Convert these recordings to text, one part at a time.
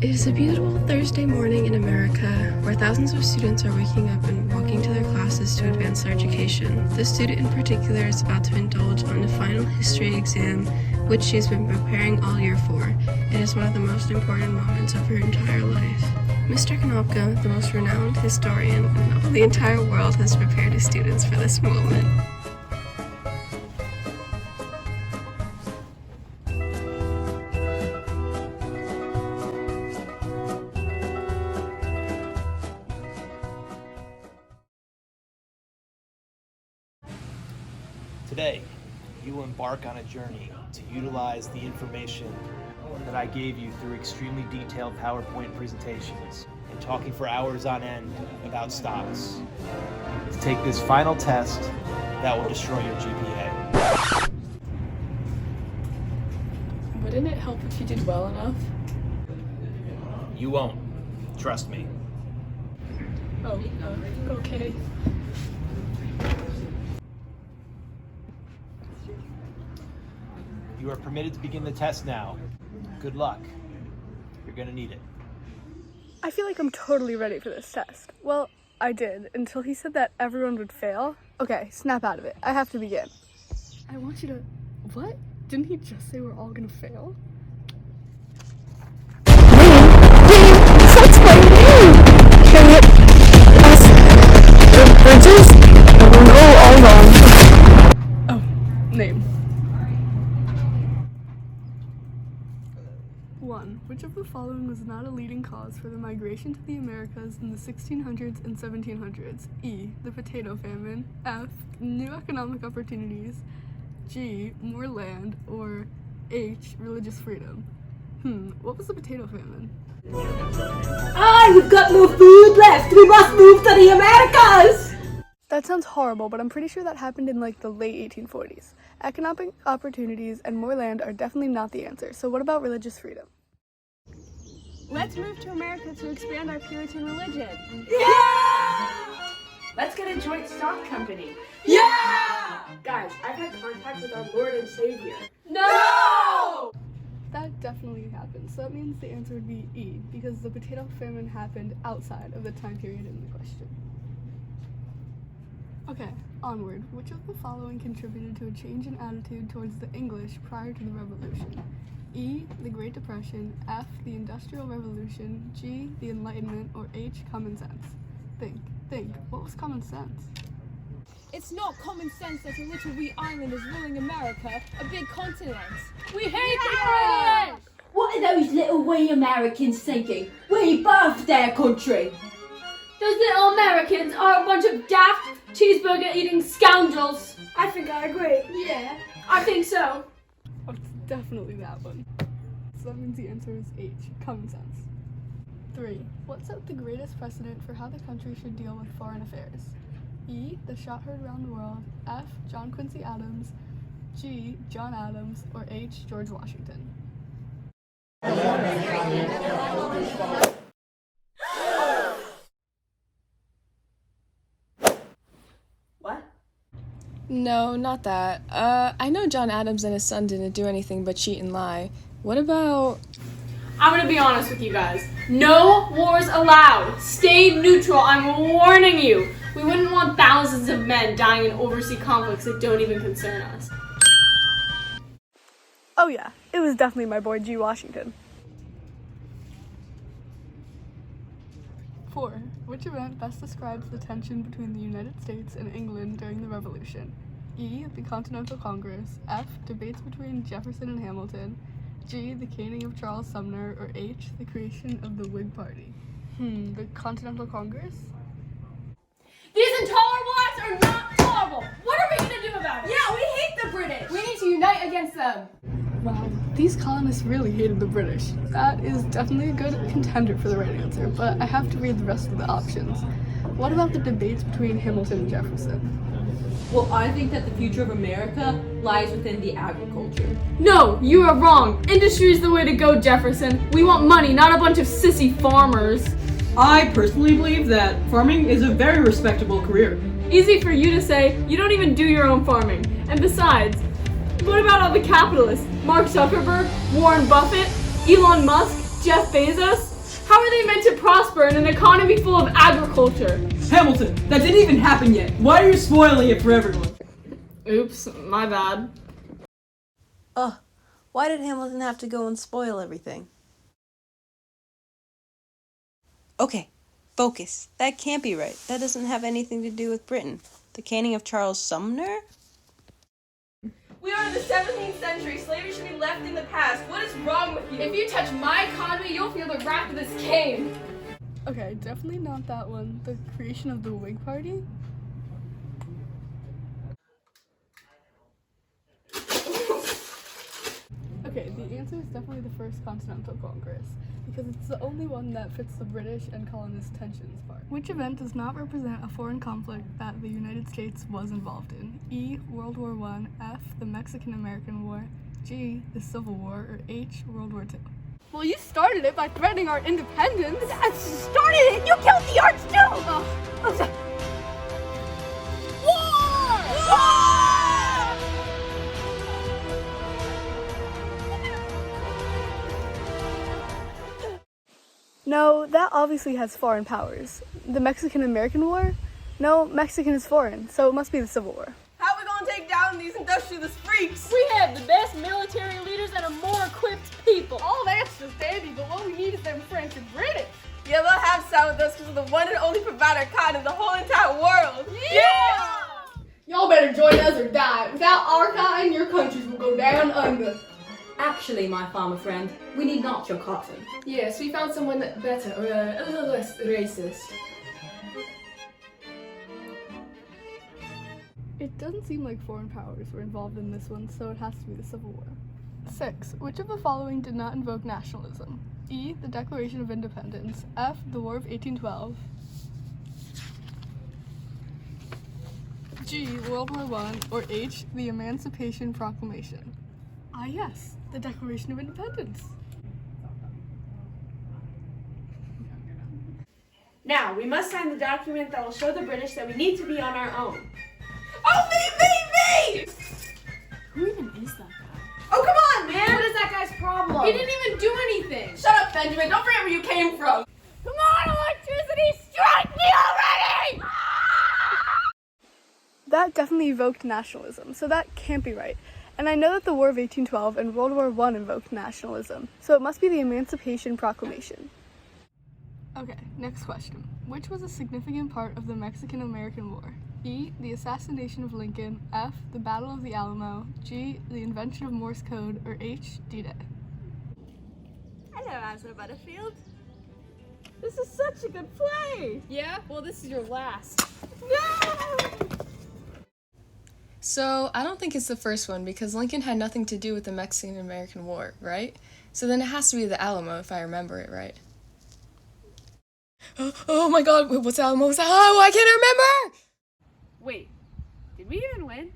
It is a beautiful Thursday morning in America, where thousands of students are waking up and walking to their classes to advance their education. This student in particular is about to indulge on the final history exam, which she has been preparing all year for. It is one of the most important moments of her entire life. Mr. Konopka, the most renowned historian in all the entire world, has prepared his students for this moment. Today, you will embark on a journey to utilize the information that I gave you through extremely detailed PowerPoint presentations and talking for hours on end about stocks to take this final test that will destroy your GPA. Wouldn't it help if you did well enough? You won't. Trust me. Oh, okay. You are permitted to begin the test now. Good luck. You're gonna need it. I feel like I'm totally ready for this test. Well, I did, until he said that everyone would fail. Okay, snap out of it. I have to begin. I want you to... What? Didn't he just say we're all gonna fail? That's my name! Can it... Bridges? No, all wrong. Oh, name. 1. Which of the following was not a leading cause for the migration to the Americas in the 1600s and 1700s? E. The potato famine. F. New economic opportunities. G. More land. Or H. Religious freedom. What was the potato famine? We've got no food left! We must move to the Americas! That sounds horrible, but I'm pretty sure that happened in like the late 1840s. Economic opportunities and more land are definitely not the answer. So what about religious freedom? Let's move to America to expand our Puritan religion. Yeah! Let's get a joint stock company. Yeah! Guys, I've had contact with our Lord and Savior. No! That definitely happened. So that means the answer would be E, because the potato famine happened outside of the time period in the question. Okay, onward. Which of the following contributed to a change in attitude towards the English prior to the Revolution? E, the Great Depression. F, the Industrial Revolution. G, the Enlightenment. Or H, common sense. Think. What was common sense? It's not common sense that a little wee island is ruling America, a big continent. We hate the island! What are those little wee Americans thinking? We birthed their country! Those little Americans are a bunch of daft, cheeseburger-eating scoundrels. I think I agree. Yeah, I think so. Oh, it's definitely that one. So that means the answer is H, common sense. 3. What set the greatest precedent for how the country should deal with foreign affairs? E, the shot heard around the world. F, John Quincy Adams. G, John Adams. Or H, George Washington. What? No, not that. I know John Adams and his son didn't do anything but cheat and lie. What about... I'm gonna be honest with you guys. No wars allowed. Stay neutral, I'm warning you. We wouldn't want thousands of men dying in overseas conflicts that don't even concern us. Oh yeah, it was definitely my boy G. Washington. 4. Which event best describes the tension between the United States and England during the Revolution? E, the Continental Congress. F, debates between Jefferson and Hamilton. G, the caning of Charles Sumner. Or H, the creation of the Whig Party. The Continental Congress? These intolerable acts are not tolerable. What are we gonna do about it? Yeah, we hate the British! We need to unite against them. Wow, these colonists really hated the British. That is definitely a good contender for the right answer, but I have to read the rest of the options. What about the debates between Hamilton and Jefferson? Well, I think that the future of America lies within the agriculture. No, you are wrong. Industry is the way to go, Jefferson. We want money, not a bunch of sissy farmers. I personally believe that farming is a very respectable career. Easy for you to say, you don't even do your own farming. And besides, what about all the capitalists? Mark Zuckerberg, Warren Buffett, Elon Musk, Jeff Bezos? How are they meant to prosper in an economy full of agriculture? Hamilton, that didn't even happen yet. Why are you spoiling it for everyone? Oops, my bad. Ugh, why did Hamilton have to go and spoil everything? Okay, focus. That can't be right. That doesn't have anything to do with Britain. The caning of Charles Sumner? We are in the 17th century. Slavery should be left in the past. What is wrong with you? If you touch my economy, you'll feel the wrath of this king. Okay, definitely not that one. The creation of the Whig Party? Okay, the answer is definitely the First Continental Congress, because it's the only one that fits the British and colonist tensions part. Which event does not represent a foreign conflict that the United States was involved in? E. World War I, F. The Mexican-American War, G. The Civil War, or H. World War II? Well, you started it by threatening our independence. I started it! You killed the arch too! No, that obviously has foreign powers. The Mexican-American War? No, Mexican is foreign, so it must be the Civil War. How are we gonna take down these industrialist freaks? We have the best military leaders and a more equipped people. All that's just dandy, but what we need is them French and British. Yeah, they'll have side with us because of the one and only provider kind in the whole entire world. Yeah! Y'all better join us or die. Without our kind, your countries will go down under. Actually, my farmer friend, we need not your cotton. Yes, we found someone better, or a little less racist. It doesn't seem like foreign powers were involved in this one, so it has to be the Civil War. 6. Which of the following did not invoke nationalism? E. The Declaration of Independence. F. The War of 1812. G. World War I. Or H. The Emancipation Proclamation. Ah yes, the Declaration of Independence. Now, we must sign the document that will show the British that we need to be on our own. Oh, me! Who even is that guy? Oh, come on, man! What is that guy's problem? He didn't even do anything. Shut up, Benjamin. Don't forget where you came from. Come on, electricity, strike me already! That definitely evoked nationalism, so that can't be right. And I know that the War of 1812 and World War I invoked nationalism, so it must be the Emancipation Proclamation. Okay, next question. Which was a significant part of the Mexican-American War? E. The assassination of Lincoln. F. The Battle of the Alamo. G. The invention of Morse code. Or H. D-Day. Hello, Asma Butterfield. This is such a good play. Yeah? Well, this is your last. So, I don't think it's the first one because Lincoln had nothing to do with the Mexican-American War, right? So then it has to be the Alamo if I remember it right. Oh my god, what's Alamo? Oh, I can't remember! Wait, did we even win?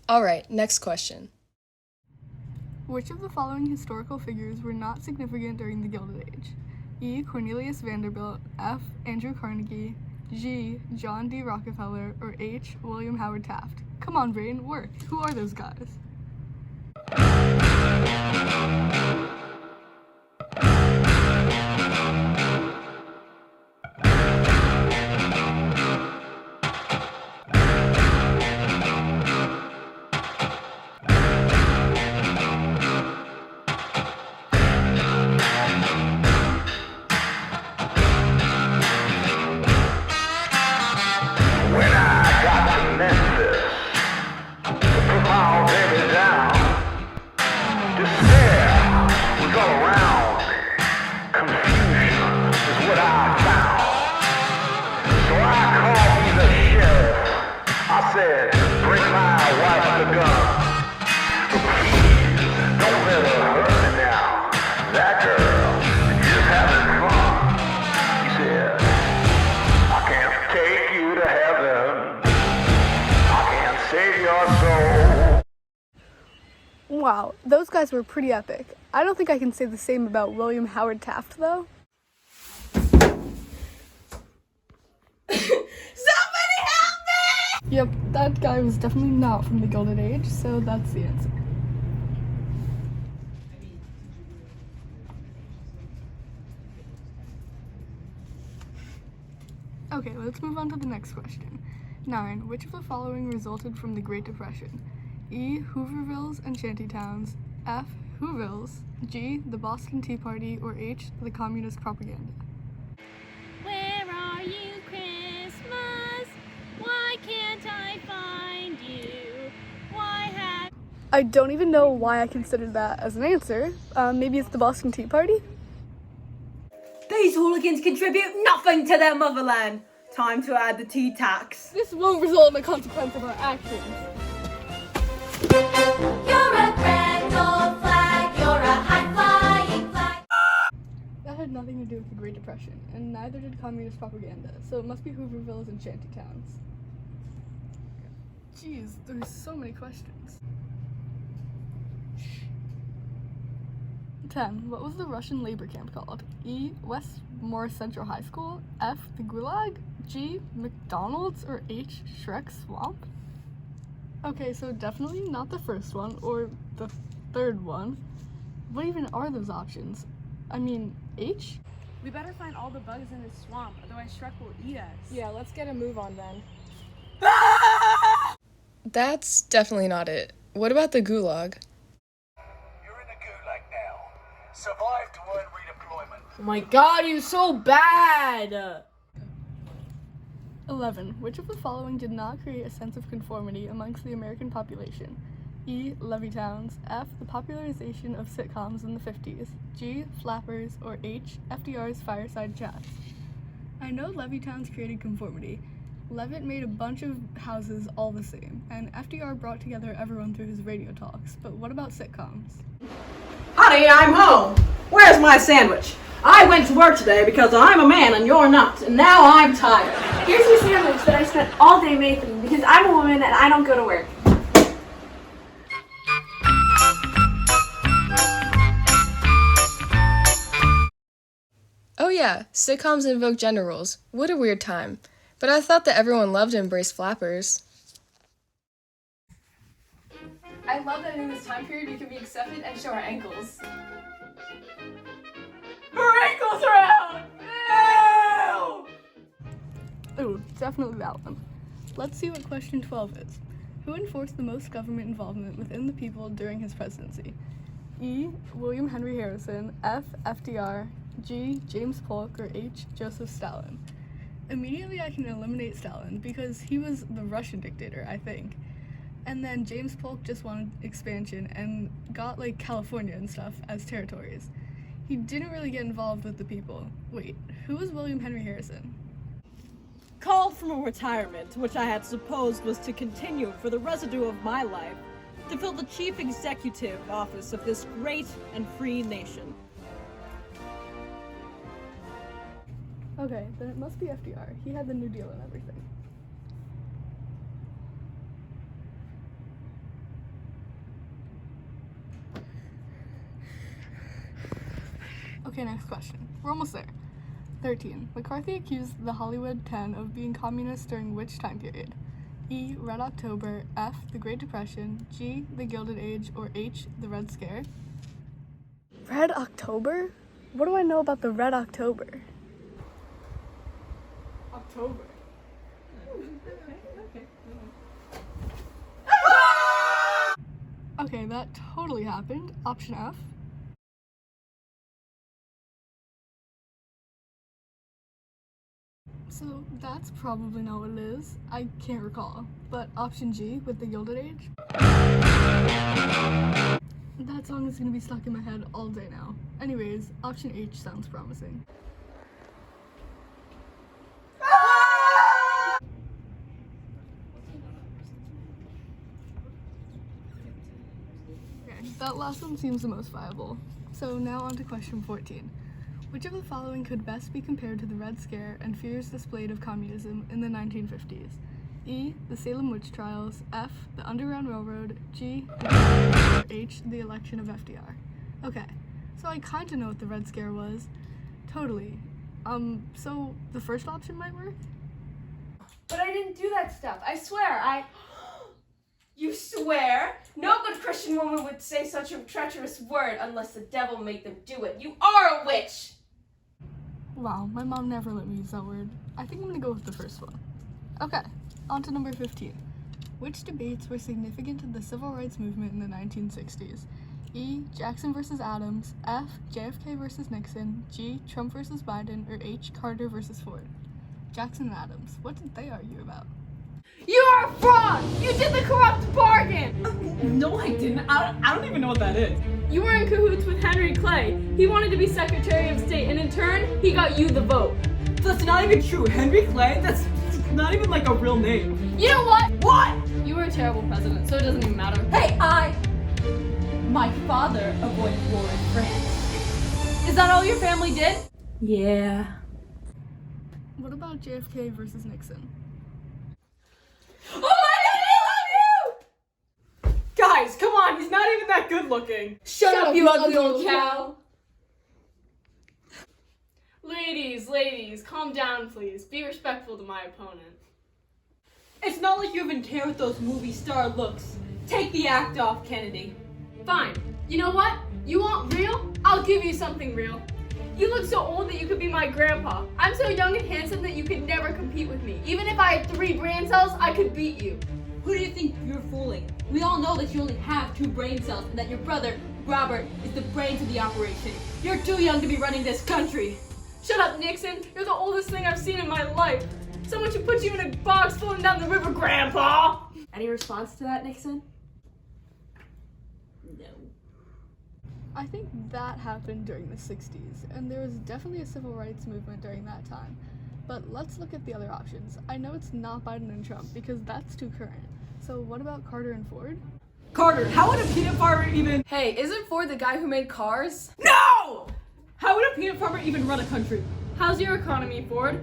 Alright, next question. Which of the following historical figures were not significant during the Gilded Age? E. Cornelius Vanderbilt. F. Andrew Carnegie. G. John D. Rockefeller. Or H. William Howard Taft. Come on, brain, work. Who are those guys? Wow, those guys were pretty epic. I don't think I can say the same about William Howard Taft, though. Somebody help me! Yep, that guy was definitely not from the Gilded Age, so that's the answer. Okay, let's move on to the next question. 9. Which of the following resulted from the Great Depression? E. Hoovervilles and shantytowns. F. Whovilles. G. The Boston Tea Party. Or H. The communist propaganda. Where are you, Christmas? Why can't I find you? Why have... I don't even know why I considered that as an answer. Maybe it's the Boston Tea Party? These hooligans contribute nothing to their motherland. Time to add the tea tax. This won't result in a consequence of our actions. You're a grand old flag, you're a high-flying flag. That had nothing to do with the Great Depression, and neither did communist propaganda, so it must be Hoovervilles and shantytowns. Jeez, there's so many questions. 10. What was the Russian labor camp called? E. Westmore Central High School. F. The Gulag. G. McDonald's. Or H. Shrek Swamp? Okay, so definitely not the first one, or the third one. What even are those options? I mean, H? We better find all the bugs in this swamp, otherwise Shrek will eat us. Yeah, let's get a move on then. That's definitely not it. What about the Gulag? You're in the gulag now. Survive to earn redeployment. Oh my god, you're so bad! 11. Which of the following did not create a sense of conformity amongst the American population? E. Levittown. F. The popularization of sitcoms in the 50s. G. Flappers. Or H. FDR's fireside chats. I know Levittown created conformity. Levitt made a bunch of houses all the same, and FDR brought together everyone through his radio talks. But what about sitcoms? Honey, I'm home. Where's my sandwich? I went to work today because I'm a man and you're not, and now I'm tired. Here's your sandwich that I spent all day making because I'm a woman and I don't go to work. Oh yeah, sitcoms invoke gender roles. What a weird time. But I thought that everyone loved to embrace flappers. I love that in this time period we can be accepted and show our ankles. Her ankles are out! No! Ooh, definitely that one. Let's see what question 12 is. Who enforced the most government involvement within the people during his presidency? E. William Henry Harrison. F. FDR. G. James Polk. Or H. Joseph Stalin. Immediately I can eliminate Stalin because he was the Russian dictator, I think. And then James Polk just wanted expansion and got like California and stuff as territories. He didn't really get involved with the people. Wait, who was William Henry Harrison? Called from a retirement, which I had supposed was to continue for the residue of my life, to fill the chief executive office of this great and free nation. Okay, then it must be FDR. He had the New Deal and everything. Okay, next question. We're almost there. 13. McCarthy accused the Hollywood 10 of being communists during which time period? E. Red October. F. The Great Depression. G. The Gilded Age. Or H. The Red Scare. Red October? What do I know about the Red October? October. Okay, that totally happened. Option F. So that's probably not what it is. I can't recall. But option G with the Gilded Age? That song is gonna be stuck in my head all day now. Anyways, option H sounds promising. Okay, that last one seems the most viable. So now on to question 14. Which of the following could best be compared to the Red Scare and fears displayed of communism in the 1950s? E. The Salem Witch Trials. F. The Underground Railroad. G. Or H. The election of FDR. Okay, so I kinda know what the Red Scare was. Totally. So the first option might work? But I didn't do that stuff. I swear, You swear? No good Christian woman would say such a treacherous word unless the devil made them do it. You are a witch! Wow, my mom never let me use that word. I think I'm gonna go with the first one. Okay, on to number 15. Which debates were significant to the civil rights movement in the 1960s? E. Jackson versus Adams, F. JFK versus Nixon, G. Trump versus Biden, or H. Carter versus Ford? Jackson and Adams, what did they argue about? You are a fraud! You did the corrupt bargain! No, I didn't. I don't even know what that is. You were in cahoots with Henry Clay. He wanted to be Secretary of State, and in turn, he got you the vote. That's not even true. Henry Clay? That's not even like a real name. You know what? What? You were a terrible president, so it doesn't even matter. Hey, my father avoided war in France. Is that all your family did? Yeah. What about JFK versus Nixon? Oh my god, I love you! Guys, come on. He's not even that good looking. Shut up, you ugly old cow! Ladies, calm down, please. Be respectful to my opponent. It's not like you even care with those movie star looks. Take the act off, Kennedy. Fine. You know what? You want real? I'll give you something real. You look so old that you could be my grandpa. I'm so young and handsome that you could never compete with me. Even if I had 3 brain cells, I could beat you. Who do you think you're fooling? We all know that you only have 2 brain cells and that your brother, Robert, is the brains of the operation. You're too young to be running this country. Shut up, Nixon. You're the oldest thing I've seen in my life. Someone should put you in a box floating down the river, Grandpa. Any response to that, Nixon? No. I think that happened during the 60s, and there was definitely a civil rights movement during that time. But let's look at the other options. I know it's not Biden and Trump because that's too current. So what about Carter and Ford? Carter, how would a peanut farmer even... Hey, isn't Ford the guy who made cars? No! How would a peanut farmer even run a country? How's your economy, Ford?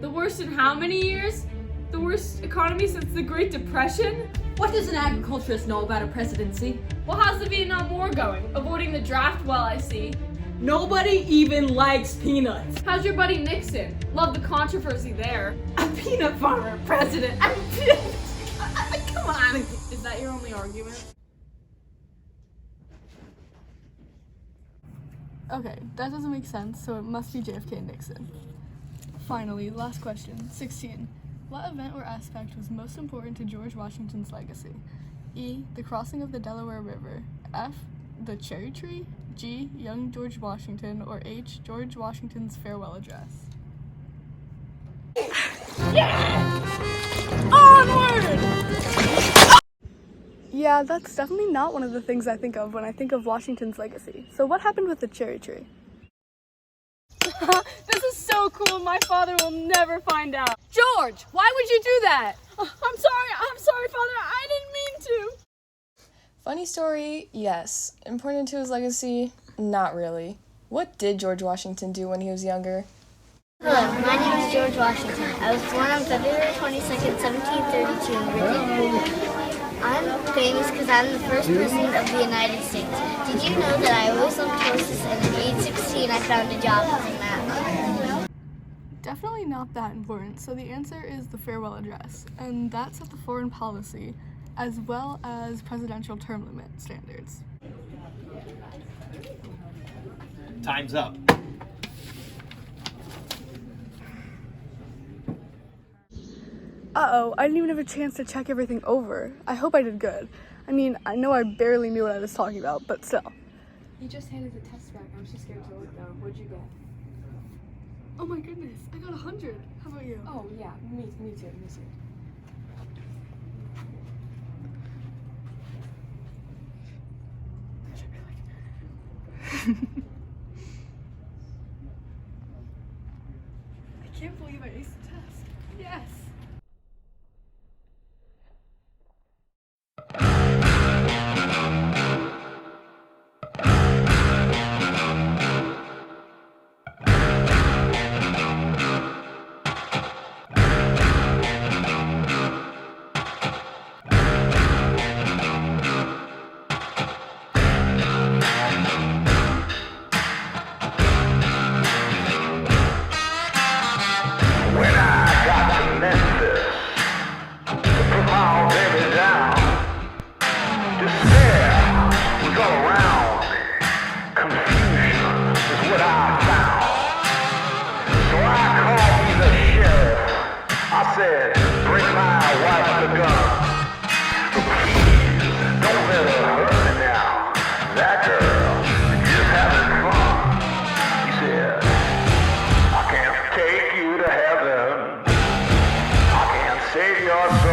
The worst in how many years? The worst economy since the Great Depression? What does an agriculturist know about a presidency? Well, how's the Vietnam War going? Avoiding the draft well, I see. Nobody even likes peanuts. How's your buddy Nixon? Love the controversy there. A peanut farmer president. Come on. Is that your only argument? Okay, that doesn't make sense, so it must be JFK and Nixon. Finally, last question, 16. What event or aspect was most important to George Washington's legacy? E. The crossing of the Delaware River. F. The cherry tree. G. Young George Washington. Or H. George Washington's farewell address. Onward! Yeah, that's definitely not one of the things I think of when I think of Washington's legacy. So what happened with the cherry tree? This is so cool. My father will never find out. George, why would you do that? I'm sorry, Father. I didn't mean to. Funny story, yes. Important to his legacy, not really. What did George Washington do when he was younger? Hello, my name is George Washington. I was born on February 22nd, 1732 in Virginia. I'm famous because I'm the first president of the United States. Did you know that I always loved horses, and at age 16 I found a job as a map? Definitely not that important, so the answer is the farewell address, and that set the foreign policy as well as presidential term limit standards. Time's up. Uh-oh, I didn't even have a chance to check everything over. I hope I did good. I mean, I know I barely knew what I was talking about, but still. You just handed the test back. I'm too scared to look though. What'd you get? Oh my goodness, I got 100. How about you? Oh yeah, me too. I can't believe I aced the test. Yes! said, bring my wife the gun. But please, don't let her hurt me now. That girl is just having fun. He said, I can't take you to heaven. I can't save your soul.